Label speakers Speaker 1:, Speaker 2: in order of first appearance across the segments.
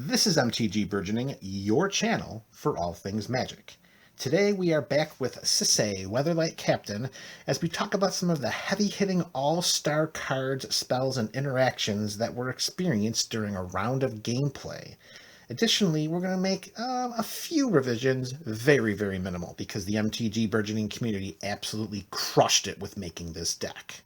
Speaker 1: This is MTG Burgeoning, your channel for all things magic. Today we are back with Sisay, Weatherlight Captain, as we talk about some of the heavy-hitting all-star cards, spells, and interactions that were experienced during a round of gameplay. Additionally, we're going to make a few revisions, very, very minimal, because the MTG Burgeoning community absolutely crushed it with making this deck.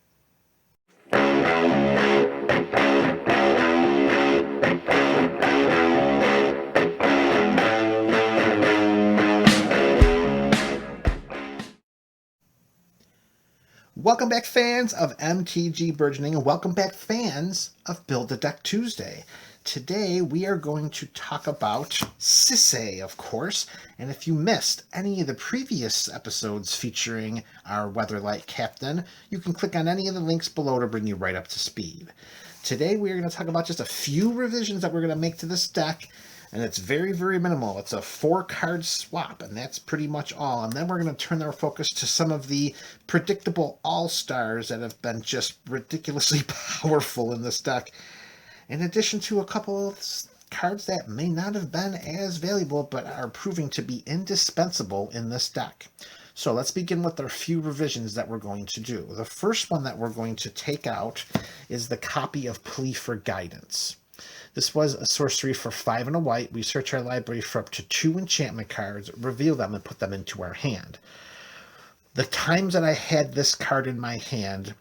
Speaker 1: Welcome back, fans of MTG Burgeoning, and welcome back, fans of Build a Deck Tuesday. Today, we are going to talk about Sisay, of course, and if you missed any of the previous episodes featuring our Weatherlight Captain, you can click on any of the links below to bring you right up to speed. Today, we are going to talk about just a few revisions that we're going to make to this deck, and it's very, very minimal. It's a 4-card swap, and that's pretty much all. And then we're going to turn our focus to some of the predictable all-stars that have been just ridiculously powerful in this deck, in addition to a couple of cards that may not have been as valuable, but are proving to be indispensable in this deck. So let's begin with our few revisions that we're going to do. The first one that we're going to take out is the copy of Plea for Guidance. This was a sorcery for 5 and a white. We search our library for up to 2 enchantment cards, reveal them, and put them into our hand. The times that I had this card in my hand,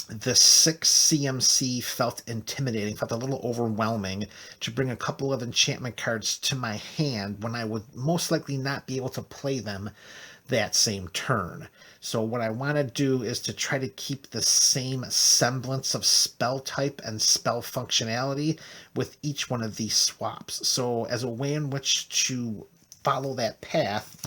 Speaker 1: the 6 CMC felt intimidating, felt a little overwhelming to bring a couple of enchantment cards to my hand when I would most likely not be able to play them that same turn. So what I want to do is to try to keep the same semblance of spell type and spell functionality with each one of these swaps. So as a way in which to follow that path,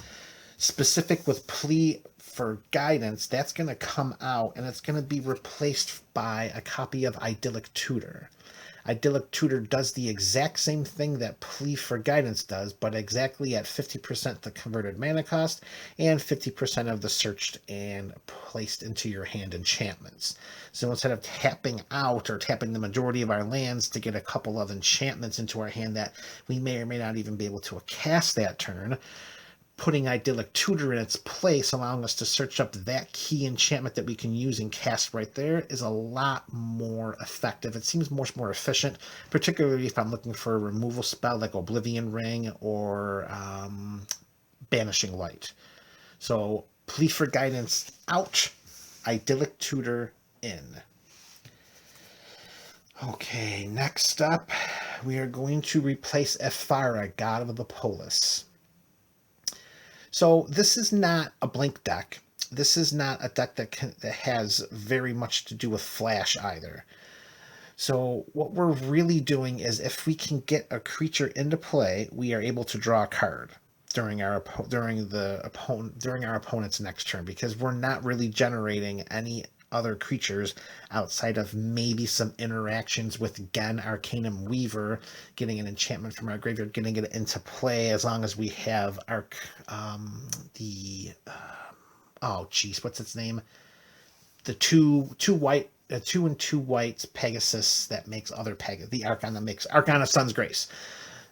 Speaker 1: specific with Plea for Guidance, that's going to come out and it's going to be replaced by a copy of Idyllic Tutor. Idyllic Tutor does the exact same thing that Plea for Guidance does, but exactly at 50% the converted mana cost and 50% of the searched and placed into your hand enchantments. So instead of tapping out or tapping the majority of our lands to get a couple of enchantments into our hand that we may or may not even be able to cast that turn, putting Idyllic Tutor in its place, allowing us to search up that key enchantment that we can use and cast right there, is a lot more effective. It seems much more efficient, particularly if I'm looking for a removal spell like Oblivion Ring or Banishing Light. So, Plea for Guidance out, Idyllic Tutor in. Okay, next up, we are going to replace Ephara, God of the Polis. So this is not a blink deck. This is not a deck that has very much to do with flash either. So what we're really doing is if we can get a creature into play, we are able to draw a card during our opponent's next turn, because we're not really generating any other creatures outside of maybe some interactions with Gen Arcanum Weaver, getting an enchantment from our graveyard, getting it into play, as long as we have our what's its name? The two and two whites Pegasus that makes other Pegasus, the Archon that makes Archon of Sun's Grace.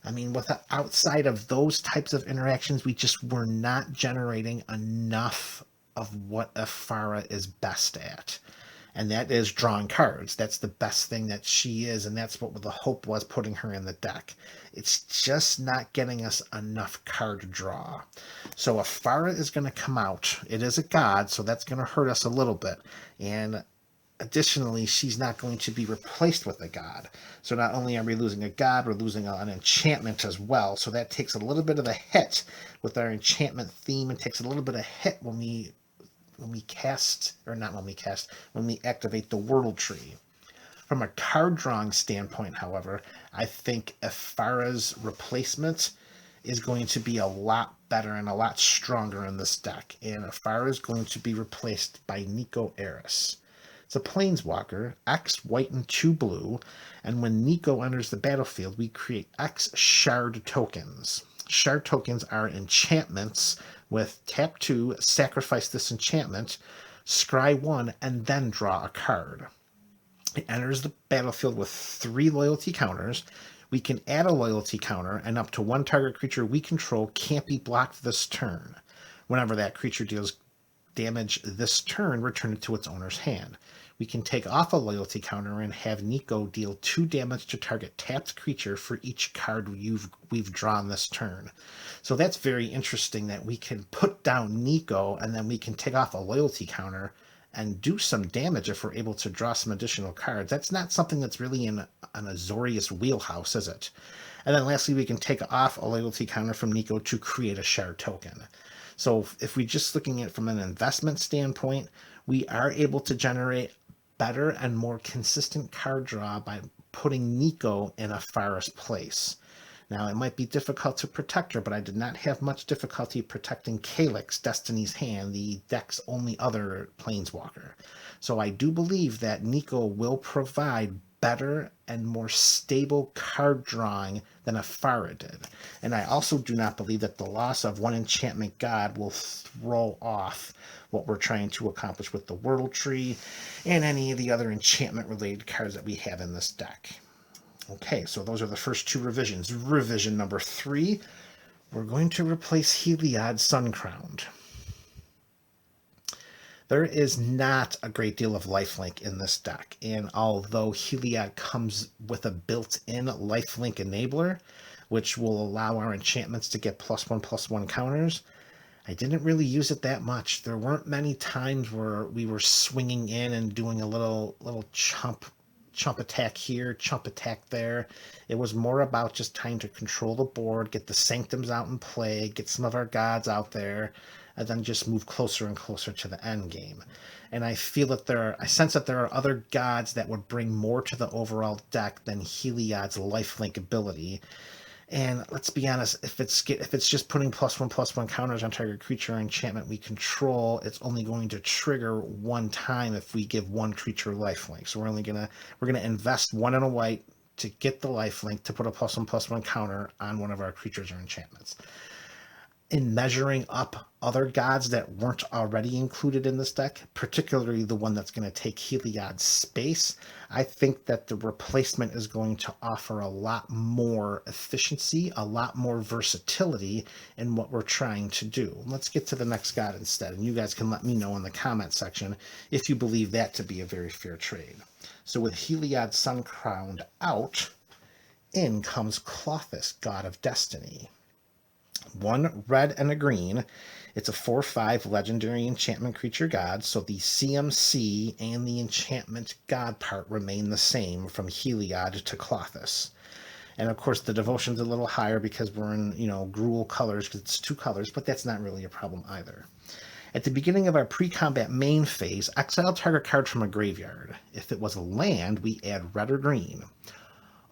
Speaker 1: I mean, outside of those types of interactions, we just were not generating enough of what Ephara is best at, and that is drawing cards. That's the best thing that she is, and that's what the hope was putting her in the deck. It's just not getting us enough card draw. So Ephara is going to come out. It is a god, so that's going to hurt us a little bit, and additionally, she's not going to be replaced with a god. So not only are we losing a god, we're losing an enchantment as well. So that takes a little bit of a hit with our enchantment theme. It takes a little bit of hit when we activate the Wordle Tree. From a card drawing standpoint, however, I think Ephara's replacement is going to be a lot better and a lot stronger in this deck. And Ephara is going to be replaced by Nico Eris. It's a Planeswalker, X white and 2 blue, and when Nico enters the battlefield, we create X shard tokens. Shard tokens are enchantments with tap 2, sacrifice this enchantment, scry 1, and then draw a card. It enters the battlefield with 3 loyalty counters. We can add a loyalty counter, and up to one target creature we control can't be blocked this turn. Whenever that creature deals damage this turn, return it to its owner's hand. We can take off a loyalty counter and have Nico deal 2 damage to target tapped creature for each card we've drawn this turn. So that's very interesting that we can put down Nico and then we can take off a loyalty counter and do some damage if we're able to draw some additional cards. That's not something that's really in an Azorius wheelhouse, is it? And then lastly, we can take off a loyalty counter from Nico to create a shard token. So if we're just looking at it from an investment standpoint, we are able to generate better and more consistent card draw by putting Nico in a forest place. Now, it might be difficult to protect her, but I did not have much difficulty protecting Calyx, Destiny's Hand, the deck's only other planeswalker. So I do believe that Nico will provide better and more stable card drawing than Afara did. And I also do not believe that the loss of one enchantment god will throw off what we're trying to accomplish with the Wordle Tree and any of the other enchantment related cards that we have in this deck. Okay, so those are the first 2 revisions. Revision number 3, we're going to replace Heliod Suncrowned. There is not a great deal of lifelink in this deck, and although Heliod comes with a built-in lifelink enabler, which will allow our enchantments to get +1/+1 counters, I didn't really use it that much. There weren't many times where we were swinging in and doing a little chump attack here, chump attack there. It was more about just trying to control the board, get the sanctums out in play, get some of our gods out there, and then just move closer and closer to the end game. And I feel that I sense that there are other gods that would bring more to the overall deck than Heliod's lifelink ability. And let's be honest, if it's just putting +1/+1 counters on target creature or enchantment we control, it's only going to trigger one time if we give one creature lifelink. So we're gonna invest 1 in a white to get the lifelink to put a +1/+1 counter on one of our creatures or enchantments. In measuring up other gods that weren't already included in this deck, particularly the one that's going to take Heliod's space, I think that the replacement is going to offer a lot more efficiency, a lot more versatility in what we're trying to do. Let's get to the next god instead, and you guys can let me know in the comment section if you believe that to be a very fair trade. So with Heliod Suncrowned out, in comes Klothys, God of Destiny. 1 red and a green. It's a 4/5 legendary enchantment creature god, so the CMC and the enchantment god part remain the same from Heliod to Klothys. And of course the devotion's a little higher because we're in, Gruul colors, because it's 2 colors, but that's not really a problem either. At the beginning of our pre-combat main phase, exile target card from a graveyard. If it was a land, we add red or green.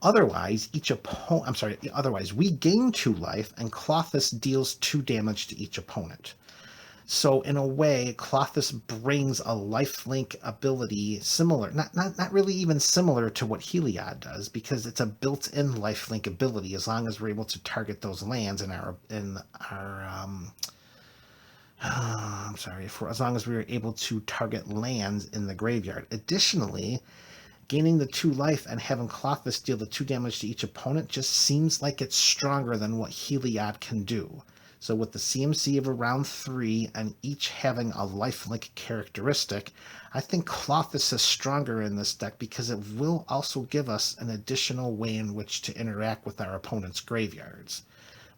Speaker 1: Otherwise, we gain 2 life, and Klothys deals 2 damage to each opponent. So in a way, Klothys brings a lifelink ability similar, not really even similar to what Heliod does, because it's a built-in lifelink ability as long as we're able to target those lands as long as we were able to target lands in the graveyard. Additionally, gaining the 2 life and having Klothys deal the 2 damage to each opponent just seems like it's stronger than what Heliod can do. So with the CMC of around 3 and each having a lifelink characteristic, I think Klothys is stronger in this deck because it will also give us an additional way in which to interact with our opponent's graveyards.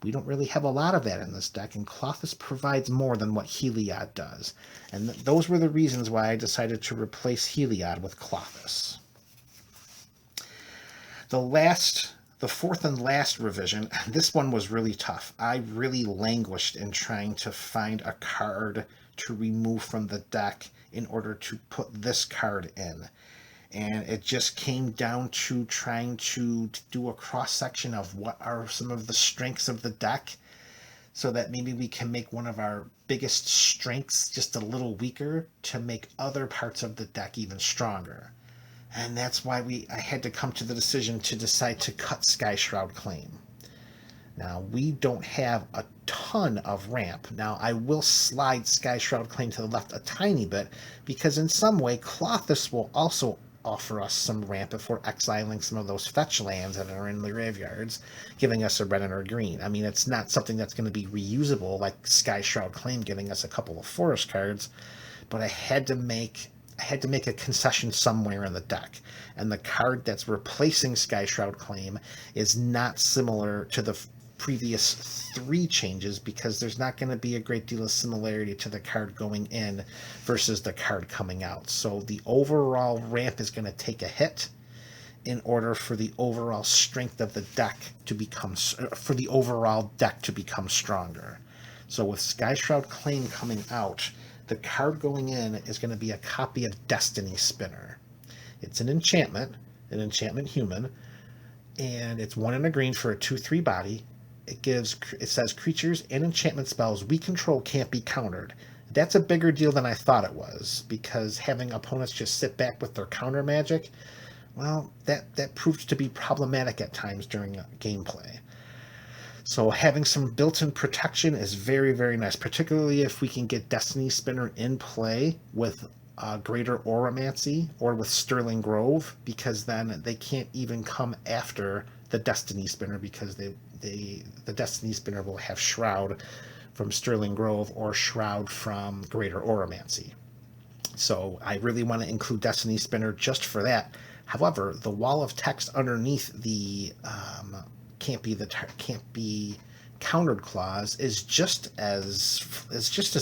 Speaker 1: We don't really have a lot of that in this deck, and Klothys provides more than what Heliod does. And those were the reasons why I decided to replace Heliod with Klothys. The 4th and last revision, this one was really tough. I really languished in trying to find a card to remove from the deck in order to put this card in. And it just came down to trying to do a cross-section of what are some of the strengths of the deck so that maybe we can make one of our biggest strengths just a little weaker to make other parts of the deck even stronger. And that's why I had to come to the decision to decide to cut Skyshroud Claim. Now, we don't have a ton of ramp. Now, I will slide Skyshroud Claim to the left a tiny bit, because in some way, Klothys will also offer us some ramp if we're exiling some of those fetch lands that are in the graveyards, giving us a red and a green. I mean, it's not something that's going to be reusable like Sky Shroud Claim giving us a couple of forest cards, but I had to make a concession somewhere in the deck. And the card that's replacing Sky Shroud Claim is not similar to the previous 3 changes, because there's not going to be a great deal of similarity to the card going in versus the card coming out. So the overall ramp is going to take a hit in order for the overall strength of the deck to become, for the overall deck to become stronger. So with Sky Shroud Claim coming out, the card going in is going to be a copy of Destiny Spinner. It's an enchantment human, and it's 1 and a green for a 2/3 body. It says creatures and enchantment spells we control can't be countered. That's a bigger deal than I thought it was, because having opponents just sit back with their counter magic, well, that proved to be problematic at times during gameplay. So having some built-in protection is very, very nice, particularly if we can get Destiny Spinner in play with Greater Auramancy or with Sterling Grove, because then they can't even come after the Destiny Spinner, because the Destiny Spinner will have Shroud from Sterling Grove or Shroud from Greater Auramancy. So I really want to include Destiny Spinner just for that. However, the wall of text underneath the can't be countered clause is just as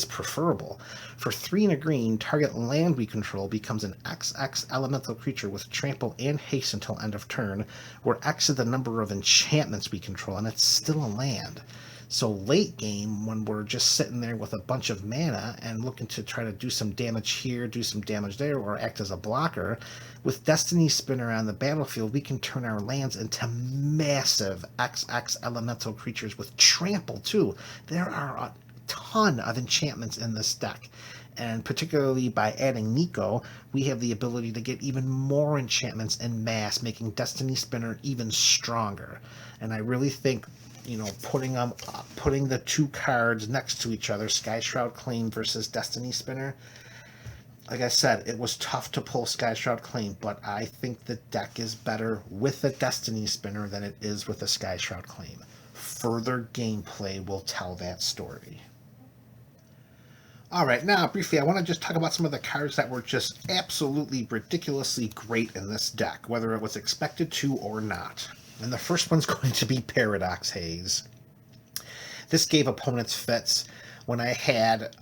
Speaker 1: preferable. For 3 and a green, target land we control becomes an XX elemental creature with trample and haste until end of turn, where X is the number of enchantments we control, and it's still a land. So late game, when we're just sitting there with a bunch of mana and looking to try to do some damage here, do some damage there, or act as a blocker, with Destiny Spinner on the battlefield, we can turn our lands into massive XX elemental creatures with trample too. There are a ton of enchantments in this deck. And particularly by adding Nico, we have the ability to get even more enchantments en masse, making Destiny Spinner even stronger. And I really think, putting the 2 cards next to each other, Sky Shroud Claim versus Destiny Spinner, like I said, it was tough to pull Sky Shroud Claim, but I think the deck is better with a Destiny Spinner than it is with a Sky Shroud Claim. Further gameplay will tell that story. All right, now briefly, I want to just talk about some of the cards that were just absolutely ridiculously great in this deck, whether it was expected to or not. And the first one's going to be Paradox Haze. This gave opponents fits when I had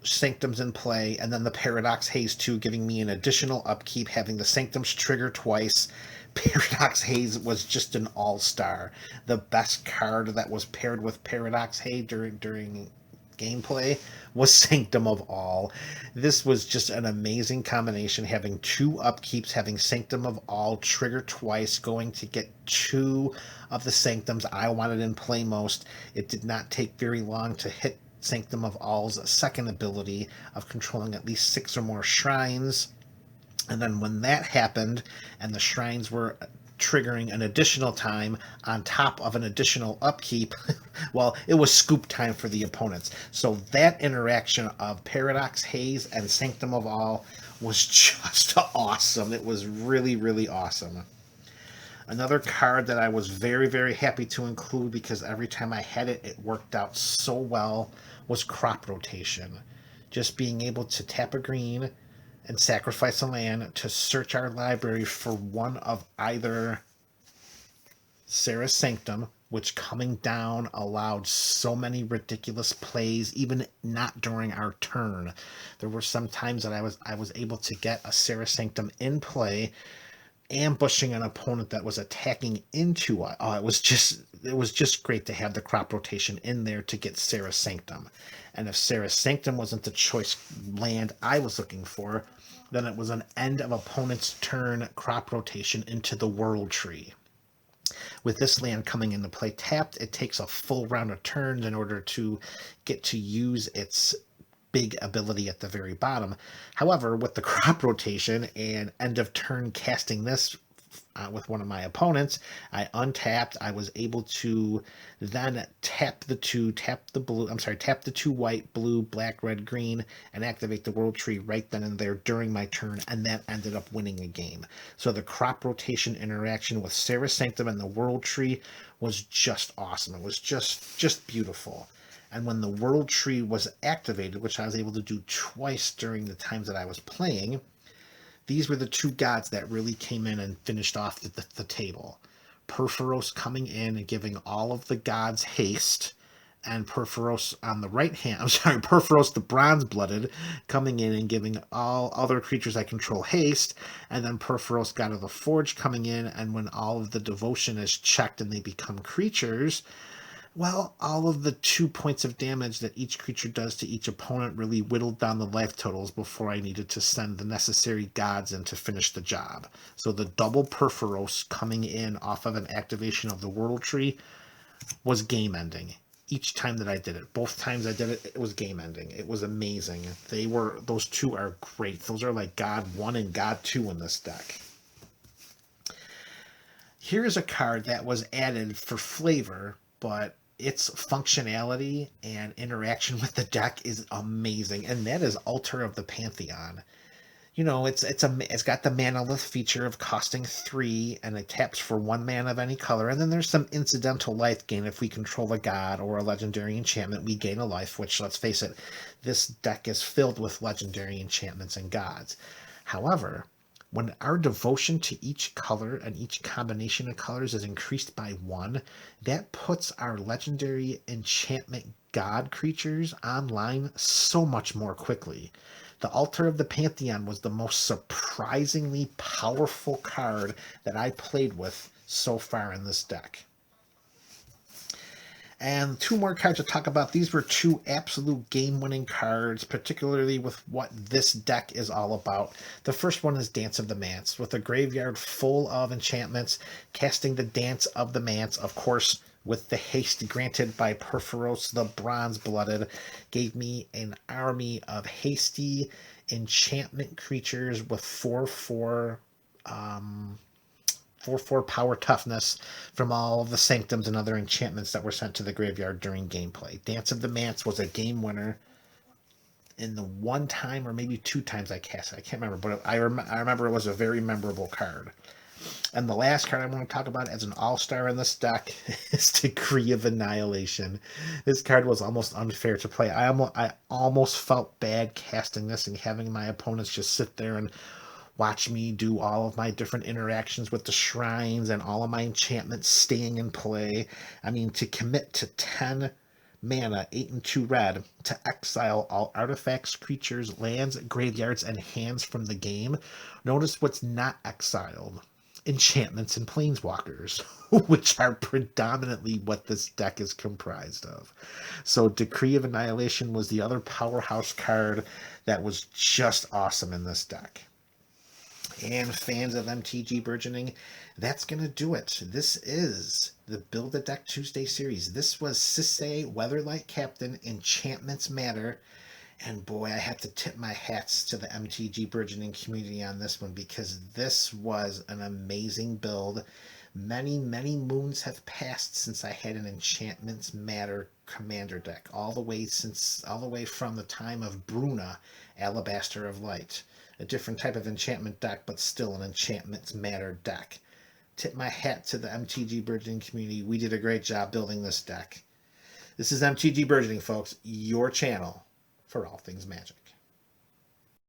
Speaker 1: Sanctums in play, and then the Paradox Haze 2 giving me an additional upkeep, having the Sanctums trigger twice. Paradox Haze was just an all-star. The best card that was paired with Paradox Haze during gameplay was Sanctum of All. This was just an amazing combination, having 2 upkeeps, having Sanctum of All trigger twice, going to get 2 of the Sanctums I wanted in play most. It did not take very long to hit Sanctum of All's second ability of controlling at least 6 or more shrines. And then when that happened and the shrines were triggering an additional time on top of an additional upkeep, well, it was scoop time for the opponents. So that interaction of Paradox Haze and Sanctum of All was just awesome. It was really, really awesome. Another card that I was very, very happy to include, because every time I had it, it worked out so well, was Crop Rotation. Just being able to tap a green and sacrifice a land to search our library for one of either Sarah's Sanctum, which coming down allowed so many ridiculous plays, even not during our turn. There were some times that I was able to get a Sarah's Sanctum in play, ambushing an opponent that was attacking into it. It was just great to have the Crop Rotation in there to get Sarah's Sanctum. And if Sarah's Sanctum wasn't the choice land I was looking for, then it was an end of opponent's turn Crop Rotation into the World Tree. With this land coming into play tapped, it takes a full round of turns in order to get to use its big ability at the very bottom. However, with the Crop Rotation and end of turn casting this with one of my opponents. I untapped. I was able to then tap the two white, blue, black, red, green, and activate the World Tree right then and there during my turn, and that ended up winning a game. So the crop rotation interaction with Serra's Sanctum and the World Tree was just awesome. It was just beautiful. And when the World Tree was activated, which I was able to do twice during the times that I was playing, these were the two gods that really came in and finished off the table. Perforos coming in and giving all of the gods haste, and Perforos on the right hand, Perforos the Bronze-Blooded, coming in and giving all other creatures I control haste, and then Perforos, God of the Forge, coming in, and when all of the devotion is checked and they become creatures, well, all of the 2 points of damage that each creature does to each opponent really whittled down the life totals before I needed to send the necessary gods in to finish the job. So the double Perforos coming in off of an activation of the World Tree was game ending. Each time that I did it, both times I did it, it was game ending. It was amazing. Those two are great. Those are like God 1 and God 2 in this deck. Here's a card that was added for flavor, but its functionality and interaction with the deck is amazing, and that is Altar of the Pantheon. You know, it's got the Manalith feature of costing 3, and it taps for 1 mana of any color, and then there's some incidental life gain. If we control a god or a legendary enchantment, we gain a life, which, let's face it, this deck is filled with legendary enchantments and gods. However, when our devotion to each color and each combination of colors is increased by 1, that puts our legendary enchantment god creatures online so much more quickly. The Altar of the Pantheon was the most surprisingly powerful card that I played with so far in this deck. And 2 more cards to talk about. These were 2 absolute game-winning cards, particularly with what this deck is all about. The first one is Dance of the Manse. With a graveyard full of enchantments, casting the Dance of the Manse, of course, with the haste granted by Perforos the Bronze-Blooded, gave me an army of hasty enchantment creatures with 4/4 power toughness from all of the sanctums and other enchantments that were sent to the graveyard during gameplay. Dance of the Manse was a game winner in the 1 time or maybe 2 times I cast it. I can't remember, but I remember it was a very memorable card. And the last card I want to talk about as an all-star in this deck is Decree of Annihilation. This card was almost unfair to play. I almost felt bad casting this and having my opponents just sit there and watch me do all of my different interactions with the shrines and all of my enchantments staying in play. I mean, to commit to 10 mana, 8 and 2 red, to exile all artifacts, creatures, lands, graveyards, and hands from the game. Notice what's not exiled. Enchantments and planeswalkers, which are predominantly what this deck is comprised of. So Decree of Annihilation was the other powerhouse card that was just awesome in this deck. And fans of MTG Burgeoning, that's going to do it. This is the Build a Deck Tuesday series. This was Sisay, Weatherlight Captain, Enchantments Matter. And boy, I have to tip my hats to the MTG Burgeoning community on this one, because this was an amazing build. Many, many moons have passed since I had an Enchantments Matter commander deck, all the way from the time of Bruna, Alabaster of Light. A different type of enchantment deck, but still an Enchantments Matter deck. Tip my hat to the MTG Burgeoning community. We did a great job building this deck. This is MTG Burgeoning, folks, your channel for all things Magic.